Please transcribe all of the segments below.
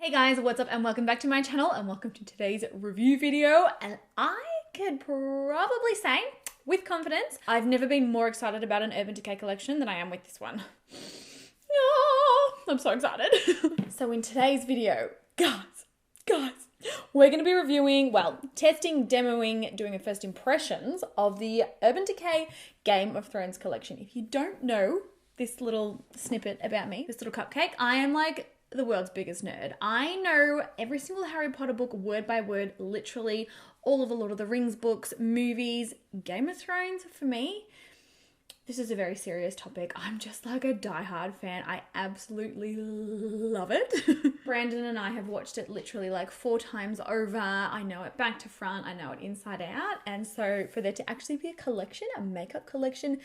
Hey guys, what's up and welcome back to my channel and welcome to today's review video. And I could probably say with confidence, I've never been more excited about an Urban Decay collection than I am with this one. Oh, I'm so excited. So in today's video, guys, we're going to be reviewing, well, testing, demoing, doing a first impressions of the Urban Decay Game of Thrones collection. If you don't know this little snippet about me, this little cupcake, I am like the world's biggest nerd. I know every single Harry Potter book word by word, literally all of the Lord of the Rings books, movies, Game of Thrones. For me, this is a very serious topic. I'm just like a diehard fan. I absolutely love it. Brandon and I have watched it literally like 4 times over. I know it back to front. I know it inside out. And so for there to actually be a collection, a makeup collection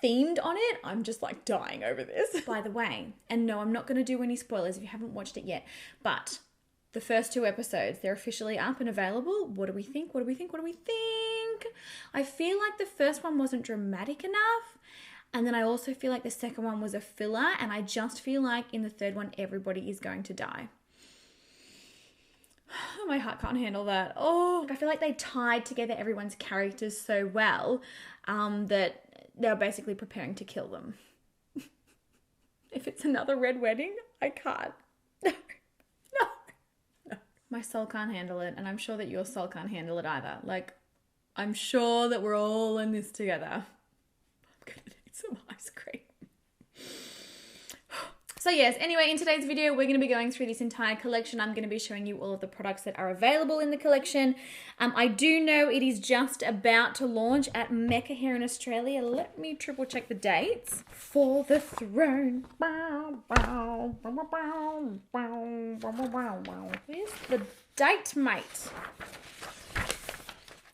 themed on it, I'm just like dying over this. By the way, and no, I'm not going to do any spoilers if you haven't watched it yet, but the first 2 episodes, they're officially up and available. What do we think? What do we think? What do we think? I feel like the first one wasn't dramatic enough. And then I also feel like the second one was a filler. And I just feel like in the third one, everybody is going to die. Oh, my heart can't handle that. Oh, I feel like they tied together everyone's characters so well that they're basically preparing to kill them. If it's another red wedding, I can't. No. My soul can't handle it, and I'm sure that your soul can't handle it either. Like, I'm sure that we're all in this together. I'm gonna need some ice cream. So yes, anyway, in today's video, we're going to be going through this entire collection. I'm going to be showing you all of the products that are available in the collection. I do know it is just about to launch at Mecca here in Australia. Let me triple check the dates. For the throne. Where's the date, mate?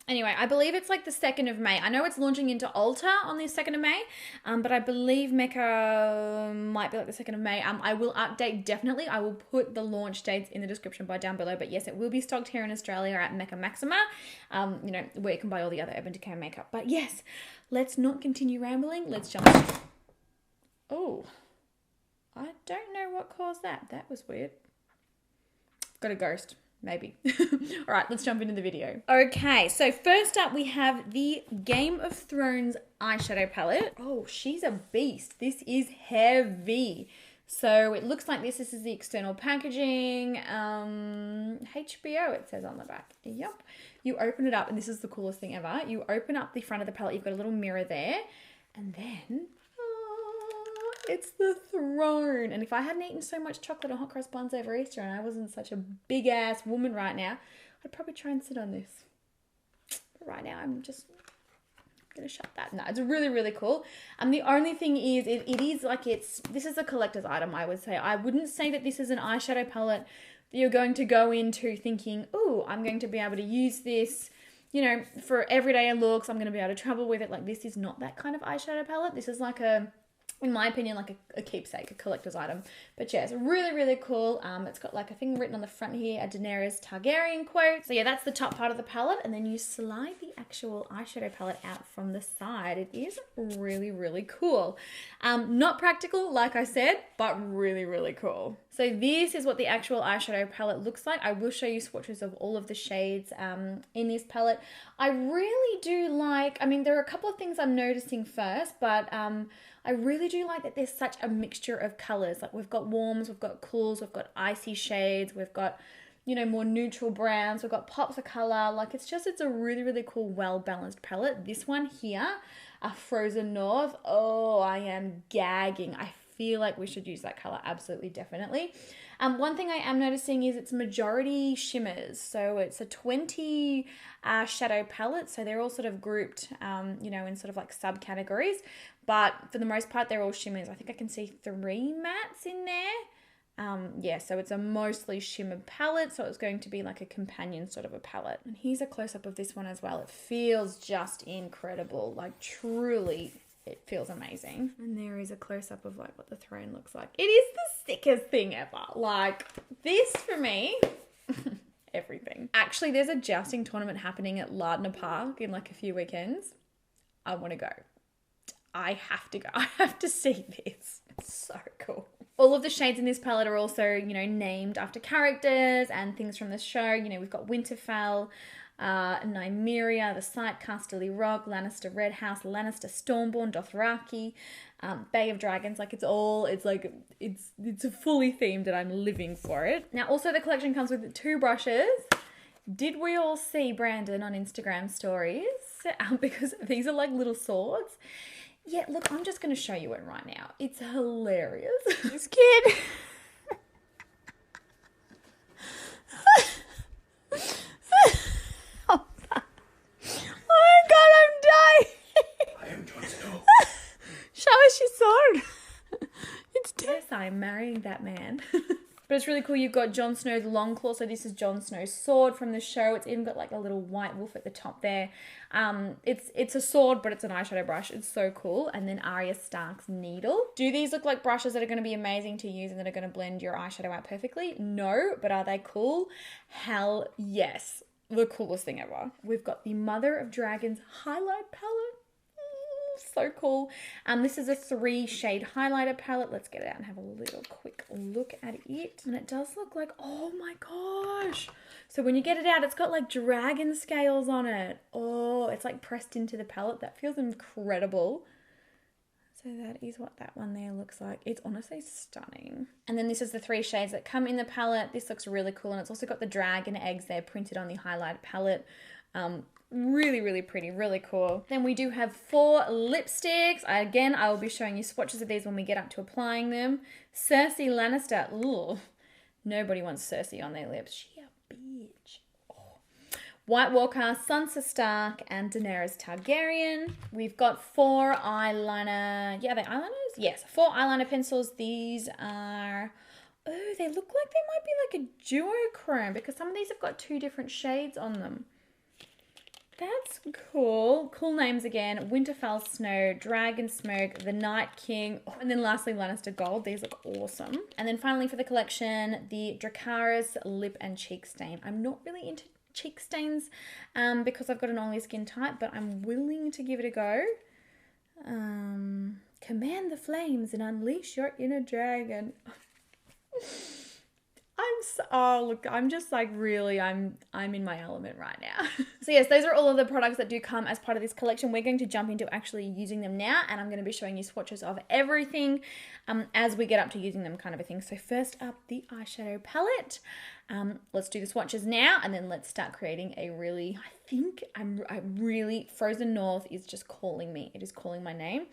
Anyway, I believe it's like the 2nd of May. I know it's launching into Ulta on the 2nd of May, but I believe Mecca might be like the 2nd of May. I will update, definitely. I will put the launch dates in the description bar down below. But yes, it will be stocked here in Australia at Mecca Maxima, you know, where you can buy all the other Urban Decay makeup. But yes, let's not continue rambling. Let's jump in. Oh, I don't know what caused that. That was weird. Got a ghost. Maybe. All right, let's jump into the video. Okay, so first up we have the Game of Thrones eyeshadow palette. Oh, she's a beast. This is heavy. So it looks like this is the external packaging. HBO, it says on the back. Yep. You open it up, and this is the coolest thing ever. You open up the front of the palette. You've got a little mirror there. And then it's the throne. And if I hadn't eaten so much chocolate and hot cross buns over Easter and I wasn't such a big ass woman right now, I'd probably try and sit on this. But right now I'm just gonna shut that. No, it's really, really cool. The only thing is it is like this is a collector's item, I would say. I wouldn't say that this is an eyeshadow palette that you're going to go into thinking, oh, I'm going to be able to use this, you know, for everyday looks. I'm going to be able to travel with it. Like, this is not that kind of eyeshadow palette. This is like in my opinion, like a keepsake, a collector's item. But yeah, it's really, really cool. It's got like a thing written on the front here, a Daenerys Targaryen quote. So yeah, that's the top part of the palette. And then you slide the actual eyeshadow palette out from the side. It is really, really cool. Not practical, like I said, but really, really cool. So this is what the actual eyeshadow palette looks like. I will show you swatches of all of the shades in this palette. I really do like, I mean, there are a couple of things I'm noticing first, but I really do like that there's such a mixture of colors. Like, we've got warms, we've got cools, we've got icy shades, we've got, you know, more neutral browns, we've got pops of color. Like, it's a really, really cool, well-balanced palette. This one here, a Frozen North. Oh, I am gagging. I feel like we should use that color, absolutely, definitely. One thing I am noticing is it's majority shimmers. So it's a 20 shadow palette. So they're all sort of grouped, you know, in sort of like subcategories. But for the most part, they're all shimmers. I think I can see 3 mattes in there. Yeah, so it's a mostly shimmer palette. So it's going to be like a companion sort of a palette. And here's a close-up of this one as well. It feels just incredible. Like, truly, it feels amazing. And there is a close-up of like what the throne looks like. It is the sickest thing ever. Like, this for me, everything. Actually, there's a jousting tournament happening at Lardner Park in like a few weekends. I want to go. I have to go. I have to see this. It's so cool. All of the shades in this palette are also, you know, named after characters and things from the show. You know, we've got Winterfell, Nymeria, the Sight, Casterly Rock, Lannister Red House, Lannister Stormborn, Dothraki, Bay of Dragons. Like it's a fully themed and I'm living for it. Now also the collection comes with 2 brushes. Did we all see Brandon on Instagram stories? Because these are like little swords. Yeah, look, I'm just going to show you it right now. It's hilarious. This kid. Oh my God, I'm dying. I am Jon Snow. Show us your sword. It's yes, I'm marrying that man. But it's really cool. You've got Jon Snow's long claw. So this is Jon Snow's sword from the show. It's even got like a little white wolf at the top there. It's a sword, but it's an eyeshadow brush. It's so cool. And then Arya Stark's needle. Do these look like brushes that are going to be amazing to use and that are going to blend your eyeshadow out perfectly? No, but are they cool? Hell yes. The coolest thing ever. We've got the Mother of Dragons highlight palette. So cool. This is a 3-shade highlighter palette. Let's get it out and have a little quick look at it. And it does look like, oh my gosh. So when you get it out, it's got like dragon scales on it. Oh, it's like pressed into the palette. That feels incredible. So that is what that one there looks like. It's honestly stunning. And then this is the 3 shades that come in the palette. This looks really cool. And it's also got the dragon eggs there printed on the highlighter palette. Really, really pretty, really cool. Then we do have 4 lipsticks. Again, I will be showing you swatches of these when we get up to applying them. Cersei Lannister. Ooh, nobody wants Cersei on their lips. She a bitch. Oh. White Walker, Sansa Stark, and Daenerys Targaryen. We've got 4 eyeliner. Yeah, are they eyeliners? Yes, 4 eyeliner pencils. These are... Oh, they look like they might be like a duochrome because some of these have got 2 different shades on them. That's cool. Cool names again. Winterfell Snow, Dragon Smoke, The Night King, and then lastly Lannister Gold. These look awesome. And then finally for the collection, the Dracarys Lip and Cheek Stain. I'm not really into cheek stains because I've got an oily skin type, but I'm willing to give it a go. Command the flames and unleash your inner dragon. I'm just like really, I'm in my element right now. So yes, those are all of the products that do come as part of this collection. We're going to jump into actually using them now, and I'm going to be showing you swatches of everything as we get up to using them, kind of a thing. So first up, the eyeshadow palette. Let's do the swatches now, and then let's start creating a really, Frozen North is just calling me. It is calling my name.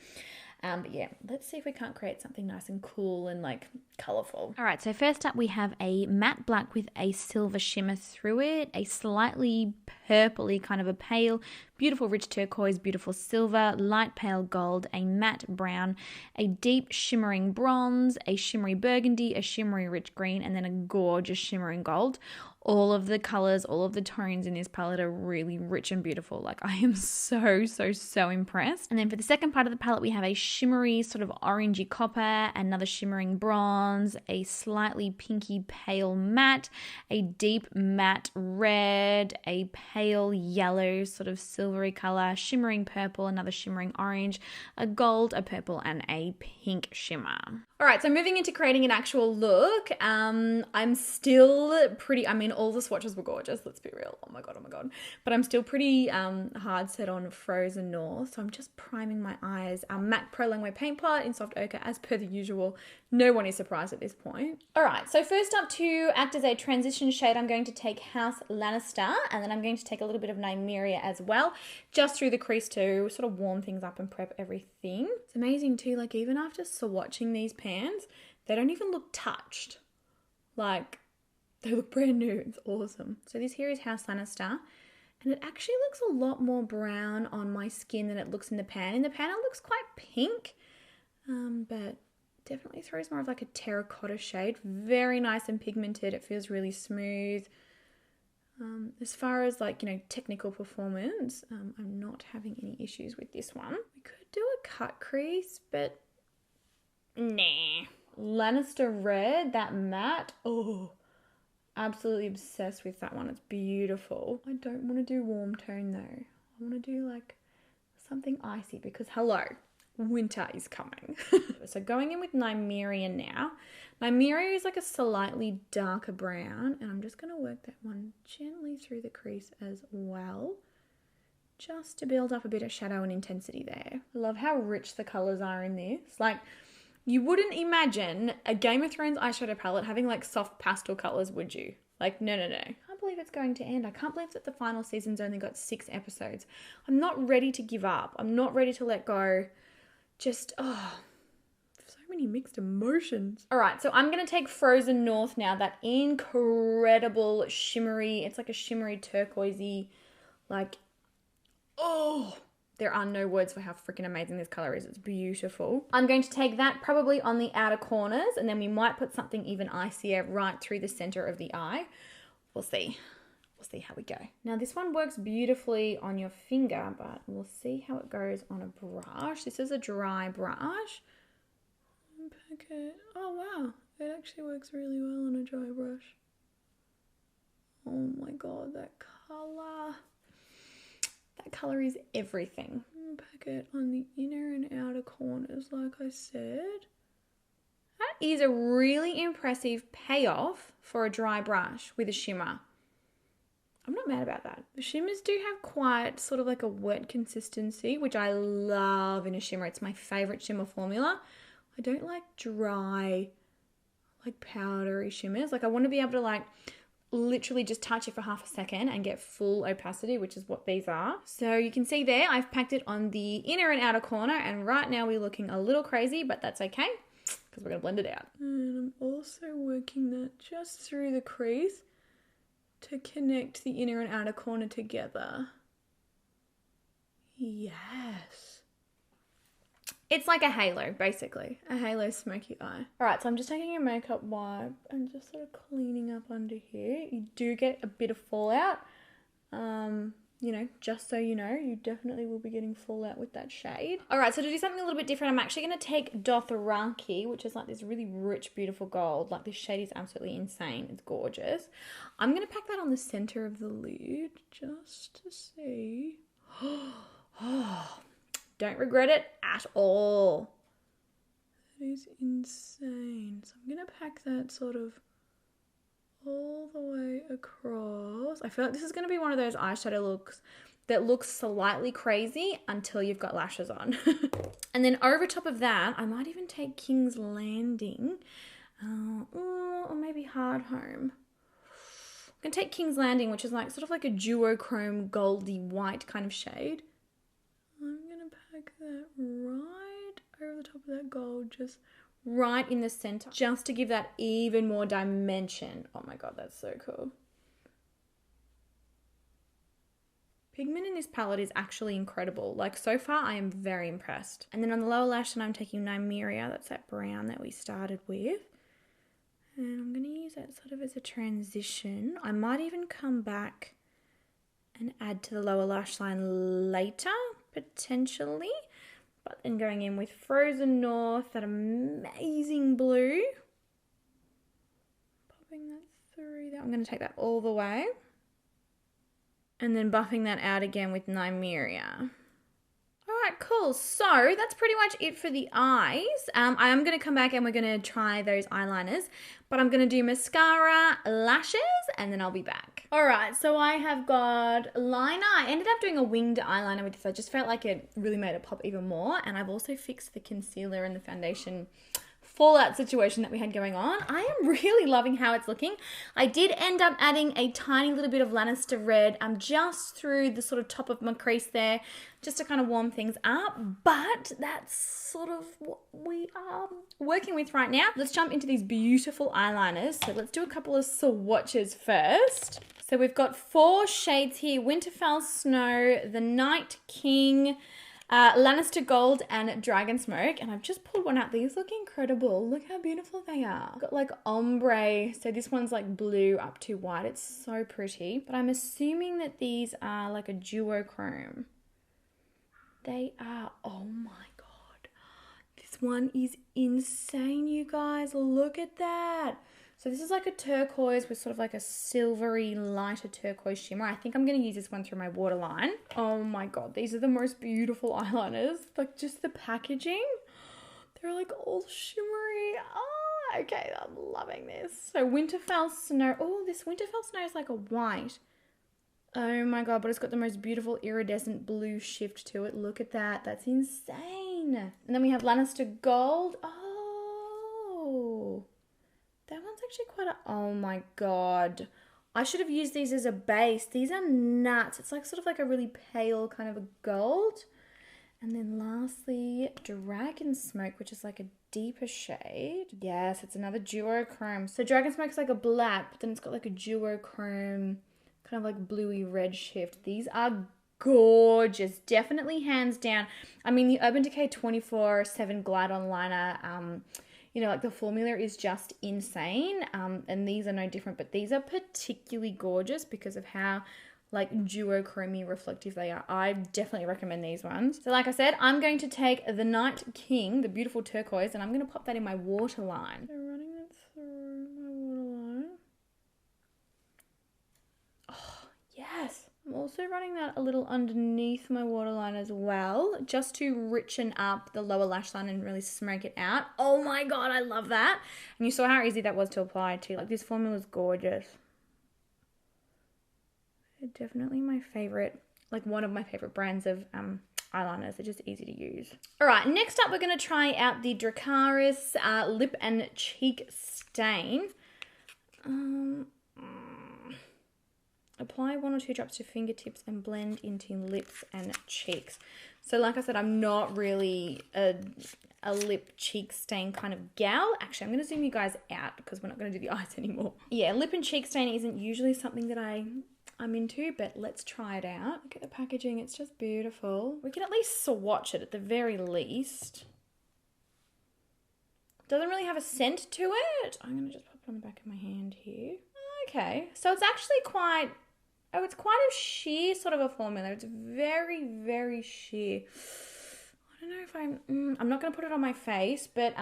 But yeah, let's see if we can't create something nice and cool and like colorful. All right, so first up we have a matte black with a silver shimmer through it, a slightly purpley kind of a pale, beautiful rich turquoise, beautiful silver, light pale gold, a matte brown, a deep shimmering bronze, a shimmery burgundy, a shimmery rich green, and then a gorgeous shimmering gold. All of the colors, all of the tones in this palette are really rich and beautiful. Like I am so impressed. And then for the second part of the palette, we have a shimmery sort of orangey copper, another shimmering bronze, a slightly pinky pale matte, a deep matte red, a pale yellow sort of silvery color, shimmering purple, another shimmering orange, a gold, a purple, and a pink shimmer. All right, so moving into creating an actual look, I'm still pretty, all the swatches were gorgeous, let's be real. Oh my God. But I'm still pretty hard set on Frozen North, so I'm just priming my eyes. MAC Pro Longwear Paint Pot in Soft Ochre, as per the usual. No one is surprised at this point. All right, so first up to act as a transition shade, I'm going to take House Lannister, and then I'm going to take a little bit of Nymeria as well, just through the crease to sort of warm things up and prep everything. It's amazing too, like even after swatching these pans, they don't even look touched. Like, they look brand new. It's awesome. So this here is House Lannister, and it actually looks a lot more brown on my skin than it looks in the pan. In the pan, it looks quite pink, but definitely throws more of like a terracotta shade. Very nice and pigmented. It feels really smooth. As far as like, technical performance, I'm not having any issues with this one. We could do a cut crease, but nah. Lannister Red, that matte, oh, absolutely obsessed with that one. It's beautiful. I don't want to do warm tone though. I want to do like something icy because hello, winter is coming. So going in with Nymeria now. Nymeria is like a slightly darker brown, and I'm just going to work that one gently through the crease as well, just to build up a bit of shadow and intensity there. I love how rich the colours are in this. Like, you wouldn't imagine a Game of Thrones eyeshadow palette having like soft pastel colours, would you? Like, no. I can't believe it's going to end. I can't believe that the final season's only got 6 episodes. I'm not ready to give up. I'm not ready to let go. Just, so many mixed emotions. All right, so I'm going to take Frozen North now. That incredible shimmery, it's like a shimmery turquoisey, like, there are no words for how freaking amazing this color is. It's beautiful. I'm going to take that probably on the outer corners, and then we might put something even icier right through the center of the eye. We'll see. We'll see how we go. Now this one works beautifully on your finger, but we'll see how it goes on a brush. This is a dry brush. Okay. Oh wow, it actually works really well on a dry brush. Oh my god, that color. That color is everything. Pack it on the inner and outer corners, like I said. That is a really impressive payoff for a dry brush with a shimmer. I'm not mad about that. The shimmers do have quite sort of like a wet consistency, which I love in a shimmer. It's my favorite shimmer formula. I don't like dry, like powdery shimmers. Like I want to be able to like literally just touch it for half a second and get full opacity, which is what these are. So you can see there, I've packed it on the inner and outer corner, and right now we're looking a little crazy, but that's okay because we're going to blend it out. And I'm also working that just through the crease to connect the inner and outer corner together. Yes. It's like a halo, basically. A halo smoky eye. All right, so I'm just taking a makeup wipe and just sort of cleaning up under here. You do get a bit of fallout. You know, just so you know, you definitely will be getting fallout with that shade. All right, so to do something a little bit different, I'm actually going to take Dothraki, which is like this really rich, beautiful gold. Like this shade is absolutely insane. It's gorgeous. I'm going to pack that on the center of the lid just to see. Don't regret it at all. That is insane. So I'm going to pack that sort of all the way across. I feel like this is going to be one of those eyeshadow looks that looks slightly crazy until you've got lashes on. And then over top of that, I might even take King's Landing or maybe Hard Home. I'm going to take King's Landing, which is like sort of like a duochrome goldy white kind of shade. I'm going to pack that right over the top of that gold, just right in the center, just to give that even more dimension. Oh my god, that's so cool. Pigment in this palette is actually incredible. Like so far, I am very impressed. And then on the lower lash line, I'm taking Nymeria. That's that brown that we started with. And I'm going to use that sort of as a transition. I might even come back and add to the lower lash line later, potentially. But then going in with Frozen North, that amazing blue. Popping that through there. I'm going to take that all the way. And then buffing that out again with Nymeria. Alright, cool. So that's pretty much it for the eyes. I am going to come back and we're going to try those eyeliners. But I'm going to do mascara, lashes, and then I'll be back. Alright, so I have got liner. I ended up doing a winged eyeliner with this. I just felt like it really made it pop even more. And I've also fixed the concealer and the foundation fallout situation that we had going on. I am really loving how it's looking. I did end up adding a tiny little bit of Lannister red just through the sort of top of my crease there, just to kind of warm things up. But that's sort of what we are working with right now. Let's jump into these beautiful eyeliners. So let's do a couple of swatches first. So we've got 4 shades here: Winterfell Snow, the Night King, Lannister Gold, and Dragon Smoke. And I've just pulled one out. These look incredible. Look how beautiful they are. Got like ombre. So this one's like blue up to white. It's so pretty. But I'm assuming that these are like a duochrome. They are. Oh my god. This one is insane, you guys. Look at that. So this is like a turquoise with sort of like a silvery lighter turquoise shimmer. I think I'm going to use this one through my waterline. Oh my God, these are the most beautiful eyeliners. Like just the packaging. They're like all shimmery. Oh, okay, I'm loving this. So Winterfell Snow. Oh, this Winterfell Snow is like a white. Oh my God, but it's got the most beautiful iridescent blue shift to it. Look at that. That's insane. And then we have Lannister Gold. Oh, that one's actually quite a... Oh my God. I should have used these as a base. These are nuts. It's like sort of like a really pale kind of a gold. And then lastly, Dragon Smoke, which is like a deeper shade. Yes, it's another duochrome. So Dragon Smoke is like a black, but then it's got like a duochrome, kind of like bluey red shift. These are gorgeous. Definitely hands down. I mean, the Urban Decay 24/7 Glide On Liner, you know, like the formula is just insane. And these are no different, but these are particularly gorgeous because of how like duochromy reflective they are. I definitely recommend these ones. So like I said, I'm going to take the Night King, the beautiful turquoise, and I'm going to pop that in my waterline. So running that through my waterline. Oh, yes. I'm also running that a little underneath my waterline as well, just to richen up the lower lash line and really smoke it out. Oh my God, I love that. And you saw how easy that was to apply too. Like this formula is gorgeous. Definitely my favorite, like one of my favorite brands of eyeliners. They're just easy to use. All right, next up we're going to try out the Dracarys Lip and Cheek Stain. Apply 1 or 2 drops to fingertips and blend into lips and cheeks. So like I said, I'm not really a lip cheek stain kind of gal. Actually, I'm going to zoom you guys out because we're not going to do the eyes anymore. Yeah, lip and cheek stain isn't usually something that I'm into, but let's try it out. Look at the packaging, it's just beautiful. We can at least swatch it at the very least. Doesn't really have a scent to it. I'm gonna just pop it on the back of my hand here. Okay, so it's actually quite, oh, it's quite a sheer sort of a formula. It's very, very sheer. I don't know if I'm not gonna put it on my face, but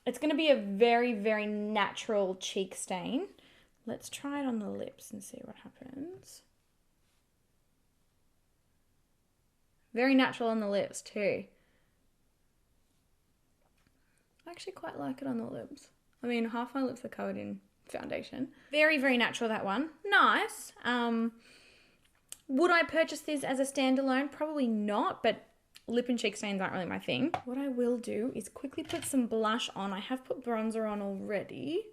it's gonna be a very, very natural cheek stain. Let's try it on the lips and see what happens. Very natural on the lips too. I actually quite like it on the lips. I mean, half my lips are covered in foundation. Very, very natural, that one. Nice. Would I purchase this as a standalone? Probably not, but lip and cheek stains aren't really my thing. What I will do is quickly put some blush on. I have put bronzer on already.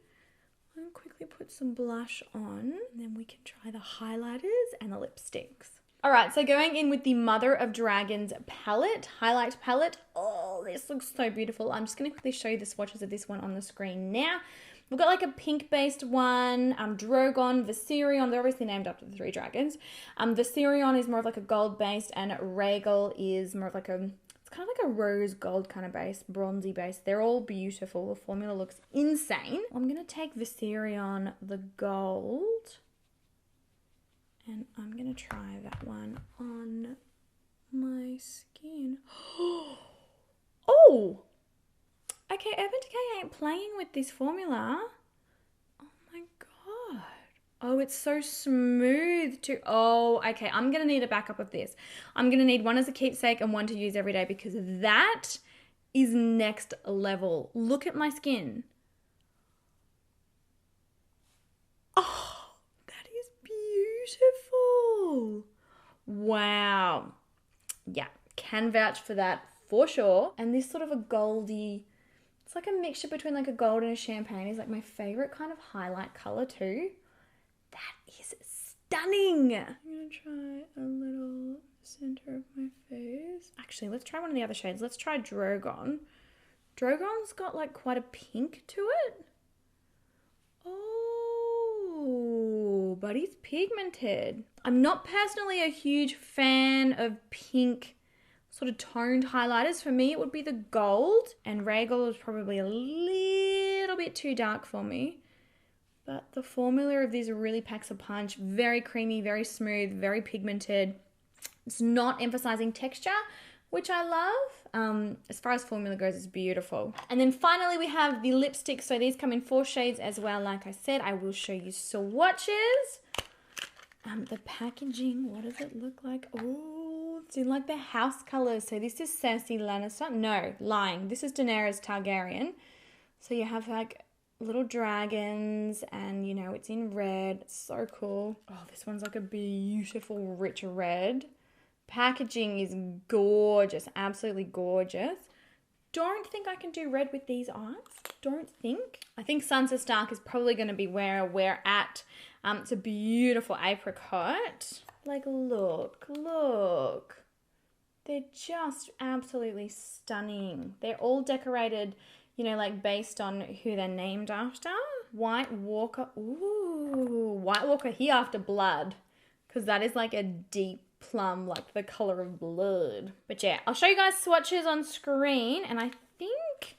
I'll quickly put some blush on, and then we can try the highlighters and the lipsticks. All right, so going in with the Mother of Dragons palette, highlight palette. Oh, this looks so beautiful. I'm just going to quickly show you the swatches of this one on the screen now. We've got like a pink-based one, Drogon, Viserion. They're obviously named after the 3 dragons. Viserion is more of like a gold-based, and Rhaegal is more of like a... kind of like a rose gold kind of base, bronzy base. They're all beautiful. The formula looks insane. I'm going to take Viserion the gold, and I'm going to try that one on my skin. Oh! Okay, Urban Decay ain't playing with this formula. Oh my God. Oh, it's so smooth too. Oh, okay. I'm going to need a backup of this. I'm going to need one as a keepsake and one to use every day because that is next level. Look at my skin. Oh, that is beautiful. Wow. Yeah, can vouch for that for sure. And this sort of a goldy, it's like a mixture between like a gold and a champagne is like my favorite kind of highlight color too. That is stunning. I'm going to try a little center of my face. Actually, let's try one of the other shades. Let's try Drogon. Drogon's got like quite a pink to it. Oh, but he's pigmented. I'm not personally a huge fan of pink sort of toned highlighters. For me, it would be the gold, and Rhaegal is probably a little bit too dark for me. But the formula of these really packs a punch. Very creamy, very smooth, very pigmented. It's not emphasizing texture. which I love. As far as formula goes, it's beautiful. And then finally we have the lipsticks. So these come in 4 shades as well. Like I said, I will show you swatches. The packaging, what does it look like? Oh, it's in like the house colors. So this is Cersei Lannister. No, lying. This is Daenerys Targaryen. So you have like little dragons and, you know, it's in red. It's so cool. Oh, this one's like a beautiful rich red. Packaging is gorgeous, absolutely gorgeous. Don't think I can do red with these eyes. Don't think. I think Sansa Stark is probably going to be where we're at. It's a beautiful apricot. Like, look. They're just absolutely stunning. They're all decorated, you know, like based on who they're named after. White Walker. Ooh, White Walker here after blood. Because that is like a deep plum, like the color of blood. But yeah, I'll show you guys swatches on screen. And I think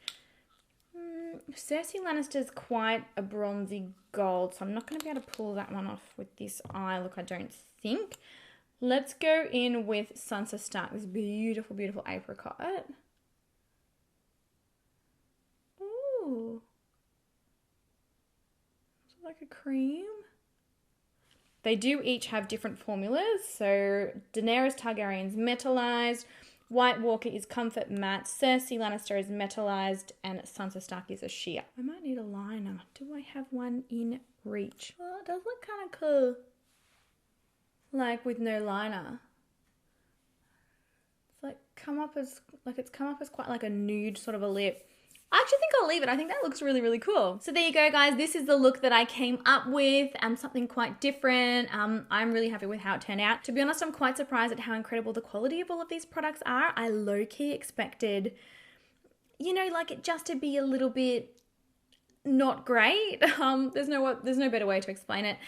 Cersei Lannister's quite a bronzy gold. So I'm not going to be able to pull that one off with this eye look, I don't think. Let's go in with Sansa Stark. This beautiful, beautiful apricot. Ooh. Is it like a cream? They do each have different formulas. So Daenerys Targaryen's metallized, White Walker is comfort matte, Cersei Lannister is metallized, and Sansa Stark is a sheer. I might need a liner. Do I have one in reach? Well, it does look kind of cool. Like with no liner. It's like it's come up as quite like a nude sort of a lip. I actually think I'll leave it. I think that looks really, really cool. So there you go, guys. This is the look that I came up with. Something quite different. I'm really happy with how it turned out. To be honest, I'm quite surprised at how incredible the quality of all of these products are. I low-key expected, you know, like it just to be a little bit not great. There's no better way to explain it.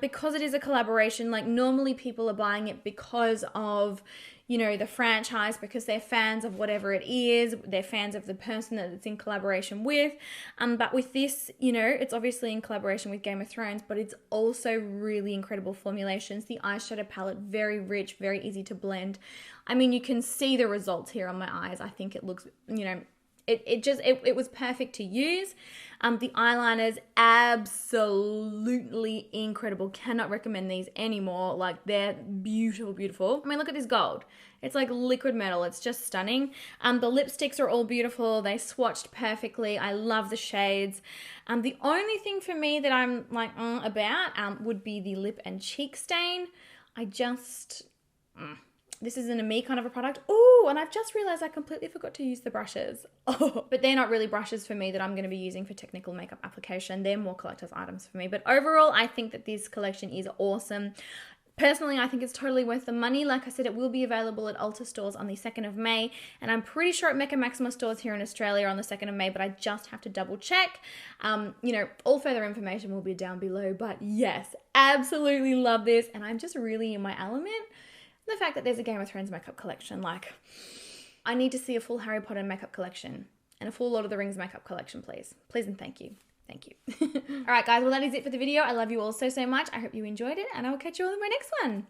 Because it is a collaboration, like normally people are buying it because of, you know, the franchise, because they're fans of whatever it is, they're fans of the person that it's in collaboration with. But with this, you know, it's obviously in collaboration with Game of Thrones, but it's also really incredible formulations. The eyeshadow palette, very rich, very easy to blend. I mean, you can see the results here on my eyes. I think it looks, you know, it was perfect to use. The eyeliners, absolutely incredible. Cannot recommend these anymore. Like, they're beautiful, beautiful. I mean, look at this gold. It's like liquid metal. It's just stunning. The lipsticks are all beautiful. They swatched perfectly. I love the shades. The only thing for me that I'm like about would be the lip and cheek stain. I just... This isn't a me kind of a product. Oh, and I've just realized I completely forgot to use the brushes. Oh, but they're not really brushes for me that I'm going to be using for technical makeup application. They're more collector's items for me. But overall, I think that this collection is awesome. Personally, I think it's totally worth the money. Like I said, it will be available at Ulta stores on the 2nd of May. And I'm pretty sure at Mecca Maxima stores here in Australia on the 2nd of May, but I just have to double check. You know, all further information will be down below. But yes, absolutely love this. And I'm just really in my element. The fact that there's a Game of Thrones makeup collection, like, I need to see a full Harry Potter makeup collection and a full Lord of the Rings makeup collection, please. Please and thank you. Thank you. All right, guys, well, that is it for the video. I love you all so, so much. I hope you enjoyed it, and I will catch you all in my next one.